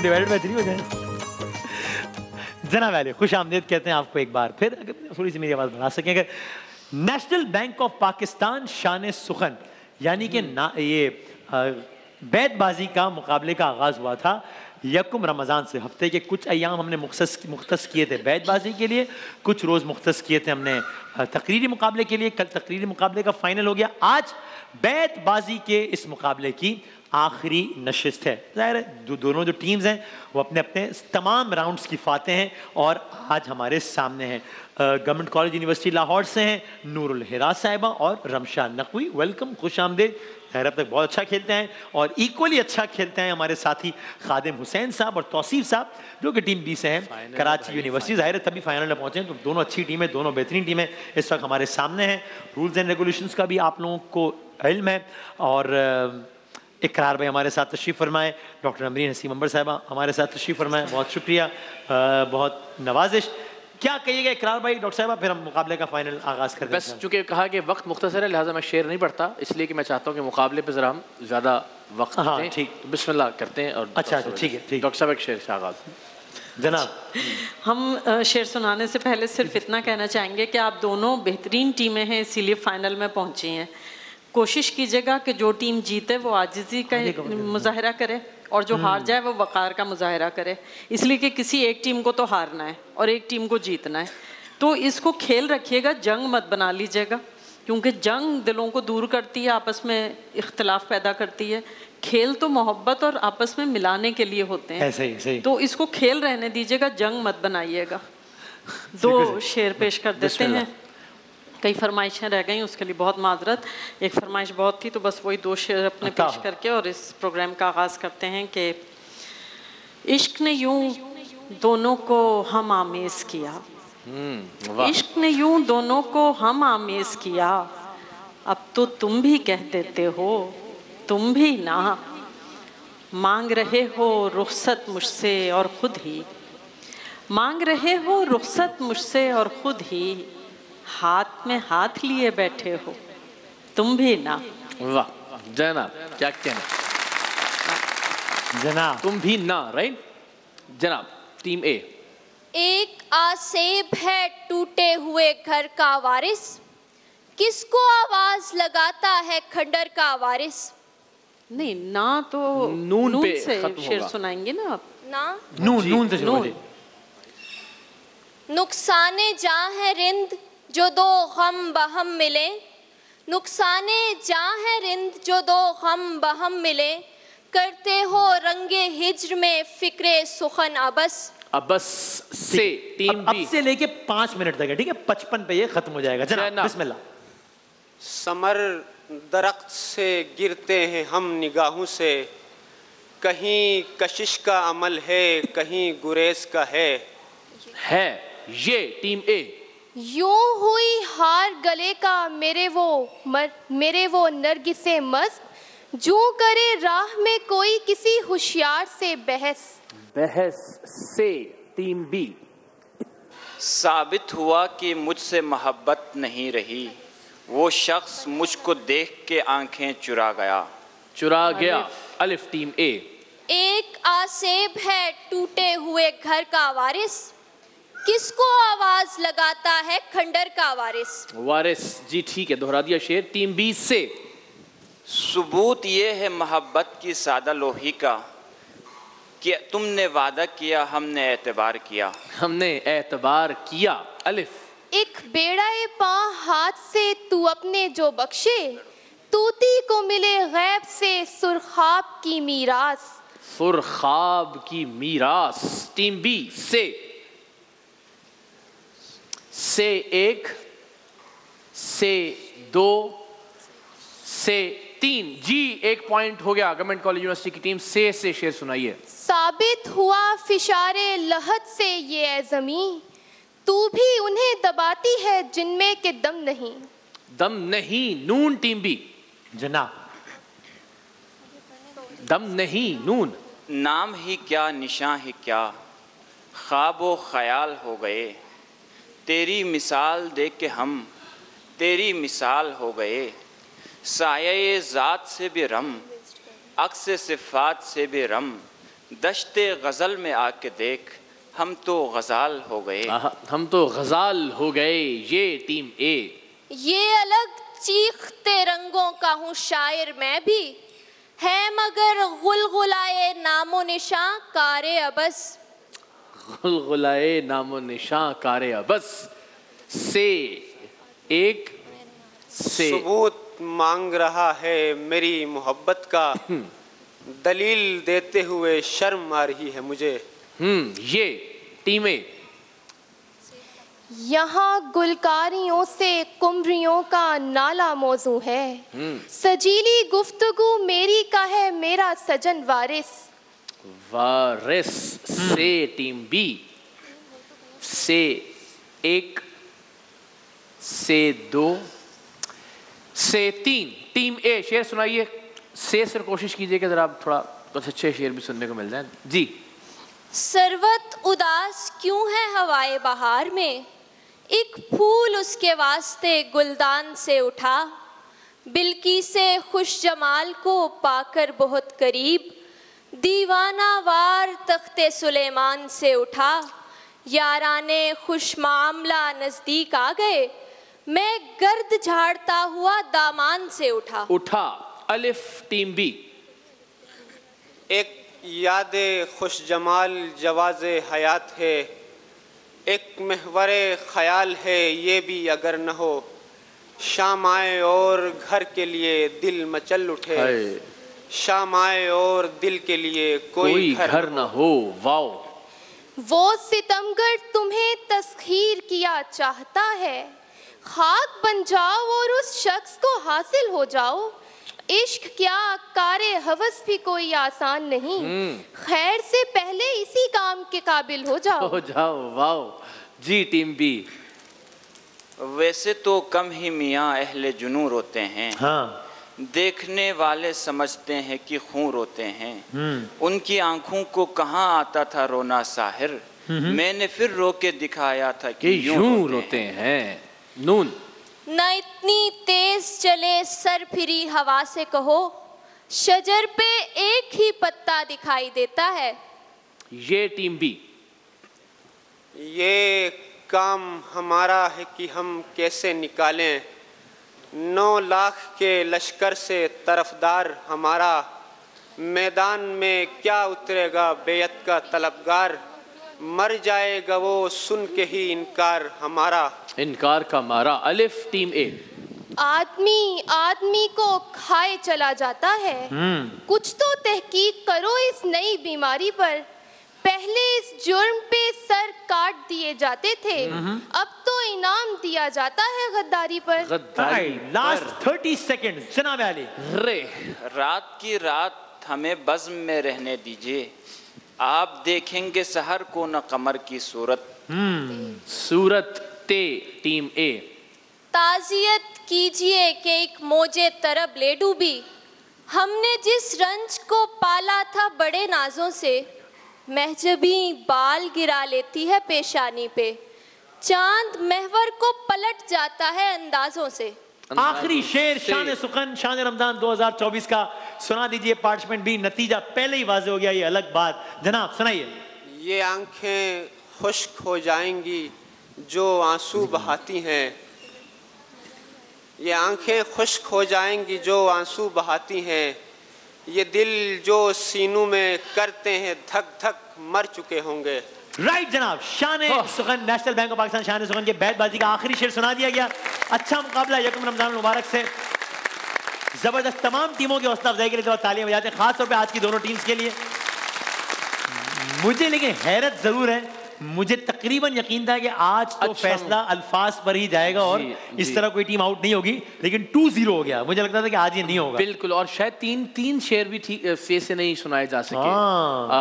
Divided by 3 हो जाए। जनाब वाले खुश आमदीद कहते हैं आपको एक बार फिर, अगर थोड़ी सी मेरी आवाज़ बढ़ा सकें। अगर नेशनल बैंक ऑफ पाकिस्तान शान सुखन यानी कि ये बैतबाजी का मुकाबले का आगाज़ हुआ था यकम रमज़ान से। हफ्ते के कुछ अयाम हमने मुख्तस किए थे बैतबाजी के लिए, कुछ रोज़ मुख्तस किए थे हमने तकरीरी मुकाबले के लिए। कल तकरीरी मुकाबले का फ़ाइनल हो गया, आज बैतबाजी के इस मुकाबले की आखिरी नशिस्त है। ज़ाहिर है दोनों जो टीम्स हैं वो अपने अपने तमाम राउंड्स की फाते हैं और आज हमारे सामने हैं गवर्नमेंट कॉलेज यूनिवर्सिटी लाहौर से हैं नूरुल हिरा साहिबा और रमशा नकवी। वेलकम, खुश आमदीद। खैर अब तक बहुत अच्छा खेलते हैं और इक्वली अच्छा खेलते हैं हमारे साथी खादिम हुसैन साहब और तौसीफ साहब जो कि टीम बी से हैं कराची यूनिवर्सिटी। ज़ाहिर है तभी फाइनल में पहुँचे, तो दोनों अच्छी टीमें, दोनों बेहतरीन टीमें इस वक्त हमारे सामने हैं। रूल्स एंड रेगुलेशंस का भी आप लोगों को इल्म है और इकरार भाई हमारे साथ तशरीफ़ फरमाए, डॉक्टर अमरीन हसीम अंबर साहबा हमारे साथ तशरीफ़ फरमाए, बहुत शुक्रिया, बहुत नवाजिश। क्या कहिएगा इकरार भाई, डॉक्टर साहबा, फिर हम मुकाबले का फाइनल आगाज़ करते हैं। बस चूँकि कहा कि वक्त मुख्तसर है लिहाजा मैं शेर नहीं पढ़ता, इसलिए कि मैं चाहता हूँ कि मुकाबले पे ज़रा हम ज़्यादा वक्त दें। ठीक, तो बिस्मिल्लाह करते हैं। और अच्छा ठीक है, डॉक्टर साहब एक शेर से आगाज़। जनाब हम शेर सुनाने से पहले सिर्फ इतना कहना चाहेंगे कि आप दोनों बेहतरीन टीमें हैं, इसीलिए फाइनल में पहुँची हैं। कोशिश कीजिएगा कि जो टीम जीते वो आजिज़ी का मुजाहरा करे और जो हार जाए वो वक़ार का मुजाहरा करे, इसलिए कि किसी एक टीम को तो हारना है और एक टीम को जीतना है। तो इसको खेल रखिएगा, जंग मत बना लीजिएगा, क्योंकि जंग दिलों को दूर करती है, आपस में इख्तलाफ पैदा करती है। खेल तो मोहब्बत और आपस में मिलाने के लिए होते हैं। सही, सही। तो इसको खेल रहने दीजिएगा, जंग मत बनाइएगा। 2 शेर पेश कर देते हैं। कई फरमाइशें रह गई, उसके लिए बहुत माजरत। एक फरमाइश बहुत थी तो बस वही 2 शेर अपने पेश करके और इस प्रोग्राम का आगाज़ करते हैं कि इश्क ने यूं दोनों को हम आमेज़ किया, इश्क ने यूं दोनों को हम आमेज़ किया, अब तो तुम भी कह देते हो तुम भी ना, मांग रहे हो रुखसत मुझसे और खुद ही, मांग रहे हो रुखसत मुझसे और खुद ही, हाथ में हाथ लिए बैठे हो तुम भी ना। वाह जनाब, क्या कहना जनाब, तुम भी ना, राइट जनाब। टीम ए। एक आसेब है टूटे हुए घर का वारिस, किसको आवाज लगाता है खंडर का वारिस। नहीं ना, तो नून पे से खत्म शेर होगा। सुनाएंगे ना आप। ना, नून से नून। नुकसाने जहाँ है रिंद जो दो हम बहम मिले, नुकसाने जहाँ है रिंद जो दो हम बहम मिले, करते हो रंगे हिज्र में फिक्रे सुखन अबस। अबस से टीम बी। अब से लेके 5 मिनट तक है, ठीक है, 55 पे ये खत्म हो जाएगा। जनाब बिस्मिल्लाह। समर दरख्त से गिरते हैं हम निगाहों से, कहीं कशिश का अमल है कहीं गुरेज का है ये टीम ए। यूं हुई हार गले का मेरे वो नरगिसे मस्त, जो करे राह में कोई किसी होशियार से बहस से टीम बी। साबित हुआ कि मुझसे मोहब्बत नहीं रही, वो शख्स मुझको देख के आंखें चुरा गया। अलिफ टीम ए। एक आसेब है टूटे हुए घर का वारिस, किसको आवाज लगाता है खंडर का वारिस। जी ठीक है, दोहरा दिया शेर। टीम बी से। सबूत ये है मोहब्बत की सादा लोही का, कि तुमने वादा किया हमने एतबार किया। अलिफ। एक बेड़ाए पा हाथ से तू अपने जो बख्शे, तूती को मिले गैब से सुरखाब की मीरास। टीम बी से। एक, से 2, से 3। जी 1 पॉइंट हो गया गवर्नमेंट कॉलेज यूनिवर्सिटी की टीम। से शेर सुनाइए। साबित हुआ फिशारे लहद से ये ऐ ज़मीं, तू भी उन्हें दबाती है जिनमें के दम नहीं। नून टीम बी। जनाब दम नहीं नून। नाम ही क्या निशां ही क्या, ख्वाबो ख्याल हो गए, तेरी मिसाल देख के हम तेरी मिसाल हो गए, साये ज़ात से भी रम, अक्स सिफ़ात से भी रम, दश्ते गज़ल में आके देख हम तो गज़ाल हो गए। हम तो गज़ाल हो गए। ये टीम ए। ये अलग चीखते रंगों का हूँ शायर मैं भी, है मगर गुलगुलाए नामो निशां कारे अबस। गुलगुलाए नामो निशां कारे अबस से एक से सबूत मांग रहा है मेरी मोहब्बत का, दलील देते हुए शर्म आ रही है मुझे। ये टीम ए। यहाँ गुलकारियों से कुमरियों का नाला मौजू है, सजीली गुफ्तगू मेरी का है मेरा सजन वारिस। वारिस से टीम बी। से एक से दो से तीन। टीम ए शेर सुनाइए। से सिर्फ कोशिश कीजिए कि जरा थोड़ा कुछ अच्छे शेर भी सुनने को मिल जाए जी। सरवत उदास क्यों है हवाए बहार में, एक फूल उसके वास्ते गुलदान से उठा। बिल्की से खुश जमाल को पाकर बहुत करीब, दीवाना वार तख्ते सुलेमान से उठा। याराने खुश मामला नजदीक आ गए, मैं गर्द झाड़ता हुआ दामान से उठा। उठा अलिफ टीम बी। एक यादे खुश जमाल जवाज़े हयात है, एक महवरे ख्याल है ये भी अगर न हो। शाम आए और घर के लिए दिल मचल उठे, शाम आए और दिल के लिए कोई घर न हो। वाओ। वो सितमगर तुम्हें तस्खीर किया चाहता है, खाक बन जाओ और उस शख्स को हासिल हो जाओ। इश्क क्या कारे हवस भी कोई आसान नहीं, खैर से पहले इसी काम के काबिल हो जाओ। वाओ जी टीम बी। वैसे तो कम ही मियाँ अहले जुनून रोते हैं, हाँ। देखने वाले समझते हैं कि खून रोते हैं। उनकी आंखों को कहाँ आता था रोना साहिर, मैंने फिर रो के दिखाया था कि यूं रोते हैं। नून। न इतनी तेज चले सर फिरी हवा से कहो, शजर पे एक ही पत्ता दिखाई देता है। ये टीम बी। ये काम हमारा है कि हम कैसे निकालें 9 लाख के लश्कर से तरफदार हमारा। मैदान में क्या उतरेगा बेयत का तलबगार, मर जाएगा वो सुन के ही इनकार हमारा। इनकार का मारा अलिफ टीम ए। आदमी आदमी को खाए चला जाता है, कुछ तो तहकीक करो इस नई बीमारी पर। पहले इस जुर्म पे सर काट दिए जाते थे, अब तो इनाम दिया जाता है गद्दारी पर। लास्ट 30 सेकंड जनाब अली। रे रात की रात हमें बज़्म में रहने दीजिए, आप देखेंगे सहर को न कमर की सूरत। सूरत ते टीम ए। ताज़ियत कीजिए कि एक मौजे तरब ले डूबी, हमने जिस रंज को पाला था बड़े नाजों से। महजबी बाल गिरा लेती है पेशानी पे, चांद महवर को पलट जाता है अंदाजों से। आखिरी शेर शान सुखन शान रमजान 2024 का सुना दीजिए। पार्टिसिपेंट भी नतीजा पहले ही वाज़े हो गया, ये अलग बात। जनाब सुनाइए। ये आंखें खुश्क हो जाएंगी जो आंसू बहाती हैं, ये आंखें खुश्क हो जाएंगी जो आंसू बहाती हैं। ये दिल जो सीनों में करते हैं धक धक मर चुके होंगे। राइट जनाब। शान सुखन नेशनल बैंक ऑफ पाकिस्तान शान सुखन के बैतबाजी का आखिरी शेर सुना दिया गया। अच्छा मुकाबला, यकम रमजान मुबारक से जबरदस्त। तमाम टीमों की हौसला अफजाई के लिए तालियां बजाते हैं, खास तौर पे आज की दोनों टीम्स के लिए। मुझे लेकिन हैरत जरूर है, मुझे तकरीबन यकीन था कि आज तो फैसला अल्फाज पर ही जाएगा और इस तरह कोई टीम आउट नहीं होगी, लेकिन 2-0 हो गया। मुझे लगता था कि आज ये नहीं होगा। बिल्कुल, और शायद तीन शेर भी ठीक से नहीं सुनाए जा सके।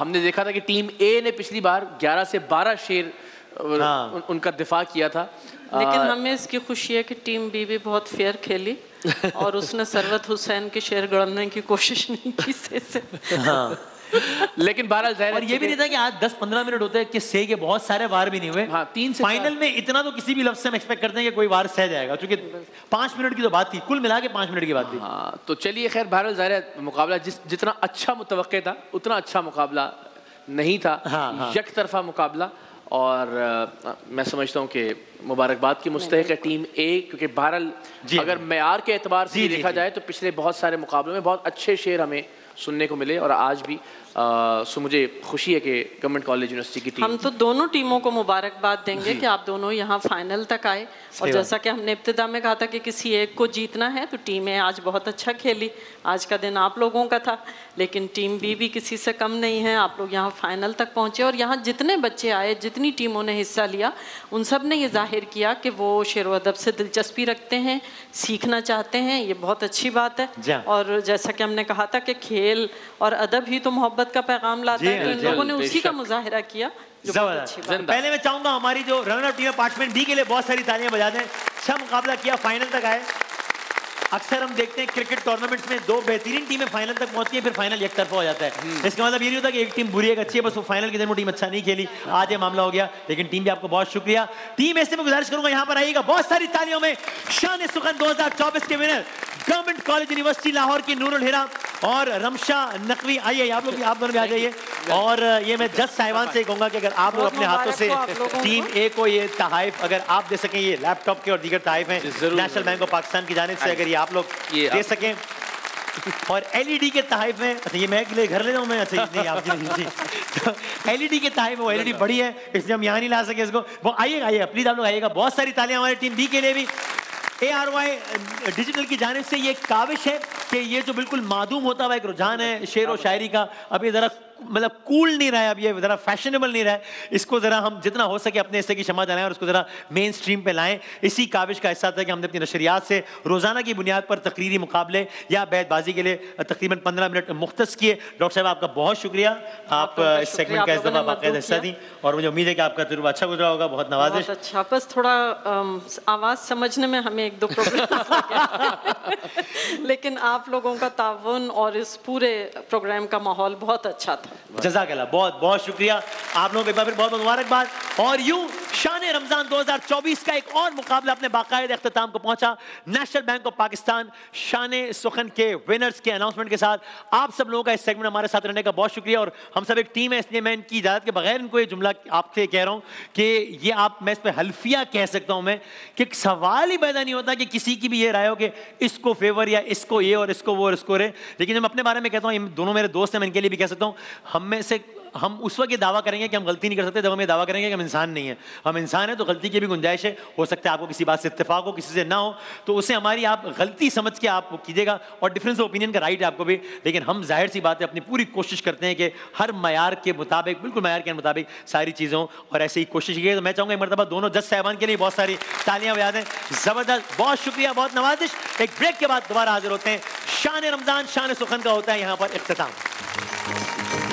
हमने देखा था कि टीम ए ने पिछली बार 11 से 12 शेर उनका दिफा किया था, लेकिन हमें इसकी खुशी है कि टीम बी भी बहुत फेयर खेली और उसने सरवत हुसैन के शेर गढ़ने की कोशिश नहीं की से। लेकिन बहरहाल जाहिर है, और ये भी नहीं था कि आज 10-15 मिनट होते हैं कि से के बहुत सारे वार भी नहीं हुए। हाँ, 3 से फाइनल में इतना तो किसी भी लफ्ज से हम एक्सपेक्ट करते हैं कि कोई वार सह जाएगा, क्योंकि 5 मिनट की तो बात थी, कुल मिला के 5 मिनट की बात थी। हाँ, तो चलिए खैर, बहरहाल जाहिर है मुकाबला जितना अच्छा मुतवक्के था उतना अच्छा मुकाबला नहीं था। हाँ। एक तरफा मुकाबला, और मैं समझता हूँ कि मुबारकबाद की मुस्तहिक है टीम ए, क्योंकि बहरहाल अगर मेयार के एतबार से देखा जाए तो पिछले बहुत सारे मुकाबलों में बहुत अच्छे शेर हमें सुनने को मिले, और आज भी सो मुझे खुशी है कि गवर्नमेंट कॉलेज यूनिवर्सिटी की टीम, हम तो दोनों टीमों को मुबारकबाद देंगे कि आप दोनों यहाँ फाइनल तक आए। और जैसा कि हमने इब्तिदा में कहा था कि किसी एक को जीतना है, तो टीमें आज बहुत अच्छा खेली। आज का दिन आप लोगों का था, लेकिन टीम बी भी किसी से कम नहीं है। आप लोग यहाँ फाइनल तक पहुँचे, और यहाँ जितने बच्चे आए, जितनी टीमों ने हिस्सा लिया, उन सब ने ये जाहिर किया कि वो शेर व अदब से दिलचस्पी रखते हैं, सीखना चाहते हैं। ये बहुत अच्छी बात है। और जैसा कि हमने कहा था कि खेल और अदब ही तो मोहब्बत का पैगाम लाता है, तो इन लोगों ने उसी का मुजाहिरा किया। पहले मैं चाहूंगा हमारी जो रनर अप टीम है पार्टिसिपेंट बी के लिए बहुत सारी तालियां बजा दें। अच्छा मुकाबला किया, फाइनल तक आए। अक्सर हम देखते हैं क्रिकेट टूर्नामेंट्स में दो बेहतरीन टीमें फाइनल तक पहुंचती है, फिर फाइनल एक तरफा हो जाता है। इसका मतलब ये नहीं होता कि एक टीम बुरी है, अच्छी है, बस वो फाइनल के दिन वो टीम अच्छा नहीं खेली। आज ये मामला हो गया, लेकिन टीम भी आपको बहुत शुक्रिया। टीम ऐसे में गुजारिश करूंगा यहाँ पर आइएगा बहुत सारी तालियों में। शान सुखन 2024 के winner government college university Lahore की नूरुल हिरा और रमशा नकवी, आइए आप लोग, आप दोनों भी आ जाइए। और ये मैं जज साहिबान से कहूंगा कि अगर आप लोग अपने हाथों से टीम ए को ये तहाइफ अगर आप दे सकें, ये लैपटॉप के और दीगर तहाइफ हैं नेशनल बैंक ऑफ पाकिस्तान की जानिब से, अगर ये आप लोग दे सकें, और एलईडी के तहाइफ में, अच्छा ये मैं घर ले जाऊं मैं, अच्छा नहीं आपके लिए तो एलईडी के तहाइफ में, वो एलईडी बड़ी है इसलिए हम यहाँ नहीं ला सके इसको। वो आइएगा प्लीज, आप लोग आइएगा। बहुत सारी तालियां हमारी टीम बी के लिए भी। ARY डिजिटल की जानिब से ये काविश है कि ये जो बिल्कुल मादूम होता हुआ एक रुझान है शेर और शायरी का, अब ये ज़रा मतलब कूल नहीं रहा है, अब ये ज़रा फैशनेबल नहीं रहा है। इसको ज़रा हम जितना हो सके अपने हिस्से की क्षमा जलाएं और उसको ज़रा मेन स्ट्रीम पे लाएं। इसी काविश का हिस्सा था कि हमने अपनी नशरियात से रोज़ाना की बुनियाद पर तकरीरी मुकाबले या बैतबाजी के लिए तकरीबन 15 मिनट मुख्तस किए। डॉक्टर साहब आपका बहुत शुक्रिया, आप इस सेगमेंट का इस दफ़ा बाकायदा हिस्सा दी, और मुझे उम्मीद है कि आपका तजुर्बा अच्छा गुजरा होगा। बहुत नवाजिश। अच्छा, बस थोड़ा आवाज़ समझने में हमें एक दो प्रॉब्लम लेकिन आप लोगों का ताउन और इस पूरे प्रोग्राम का माहौल बहुत अच्छा था। जज़ाकल्लाह, बहुत बहुत शुक्रिया आप लोगों को एक बार फिर बहुत मुबारकबाद। और यूं शान रमजान 2024 का एक और मुकाबला अपने बाकायदा इख्तिताम को पहुंचा। नेशनल बैंक ऑफ पाकिस्तान शान सुखन के विनर्स के अनाउंसमेंट के साथ आप सब लोगों का इस सेगमेंट हमारे साथ रहने का बहुत शुक्रिया। और हम सब एक टीम है, इसलिए मैं इनकी इजाज़त के बगैर इनको ये जुमला आपसे कह रहा हूँ कि ये आप, मैं इस पर हल्फिया कह सकता हूँ मैं, कि सवाल ही पैदा नहीं होता कि किसी की भी ये राय हो कि इसको फेवर या इसको ये और इसको वो और इसको रे। लेकिन जब मैं अपने बारे में कहता हूँ, ये दोनों मेरे दोस्त हैं, मैं इनके लिए भी कह सकता हूँ, हम उस वक्त ये दावा करेंगे कि हम गलती नहीं कर सकते जब हम ये दावा करेंगे कि हम इंसान नहीं है। हम इंसान हैं तो गलती की भी गुंजाइश है, हो सकता है आपको किसी बात से इत्तेफाक हो, किसी से ना हो, तो उसे हमारी आप गलती समझ के आप कीजिएगा, और डिफरेंस ऑफ ओपिनियन का राइट है आपको भी। लेकिन हम जाहिर सी बात है अपनी पूरी कोशिश करते हैं कि हर मयार के मुताबिक, बिल्कुल मयार के मुताबिक सारी चीज़ें हों, और ऐसे ही कोशिश की। तो मैं चाहूँगा एक मरतबा दोनों जज साहिबान के लिए बहुत सारी तालियां बजा दें। ज़बरदस्त, बहुत शुक्रिया, बहुत नवाजिश। एक ब्रेक के बाद दोबारा हाजिर होते हैं। शान रमज़ान शान सुखन का होता है यहाँ पर इख्तिताम।